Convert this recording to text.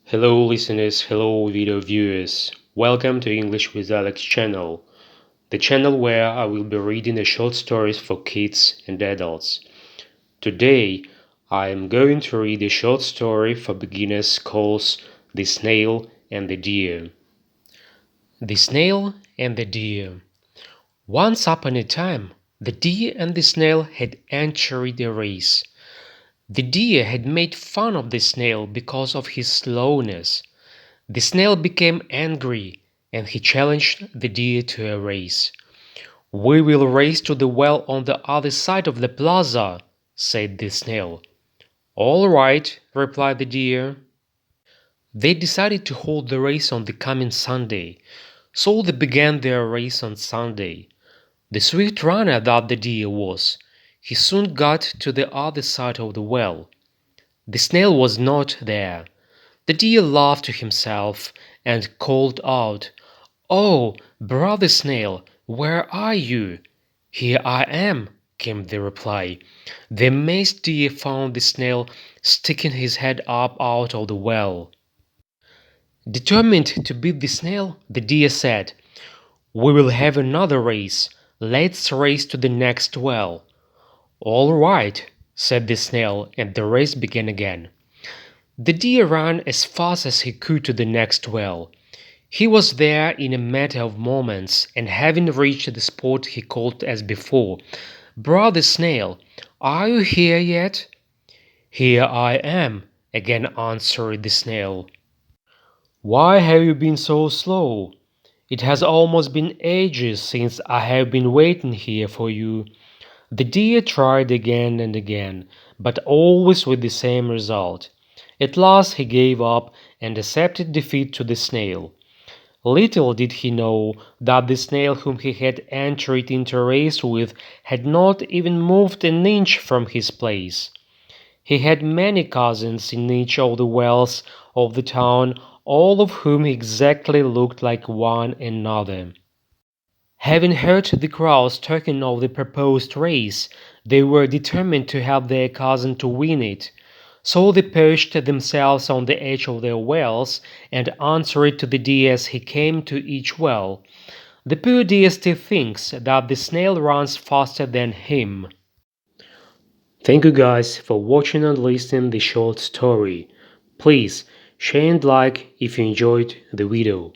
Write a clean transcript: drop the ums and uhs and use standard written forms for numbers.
Hello listeners, hello video viewers. Welcome to English with Alex channel, the channel where I will be reading the short stories for kids and adults. Today, I am going to read a short story for beginners called The Snail and the Deer. The Snail and the Deer. Once upon a time, the deer and the snail had entered a race. The deer had made fun of the snail because of his slowness. The snail became angry, and he challenged the deer to a race. "We will race to the well on the other side of the plaza," said the snail. "All right," replied the deer. They decided to hold the race on the coming Sunday, so they began their race on Sunday. The swift runner that the deer was, he soon got to the other side of the well. The snail was not there. The deer laughed to himself and called out, "Oh, brother snail, where are you?" "Here I am," came the reply. The amazed deer found the snail sticking his head up out of the well. Determined to beat the snail, the deer said, "We will have another race. Let's race to the next well." "All right," said the snail, and the race began again. The deer ran as fast as he could to the next well. He was there in a matter of moments, and having reached the spot he called as before, "Brother Snail, are you here yet?" "Here I am," again answered the snail. "Why have you been so slow? It has almost been ages since I have been waiting here for you." The deer tried again and again, but always with the same result. At last he gave up and accepted defeat to the snail. Little did he know that the snail whom he had entered into a race with had not even moved an inch from his place. He had many cousins in each of the wells of the town, all of whom exactly looked like one another. Having heard the crowds talking of the proposed race, they were determined to have their cousin to win it. So they perched themselves on the edge of their wells and answered to the deer as he came to each well. The poor deer still thinks that the snail runs faster than him. Thank you guys for watching and listening the short story. Please share and like if you enjoyed the video.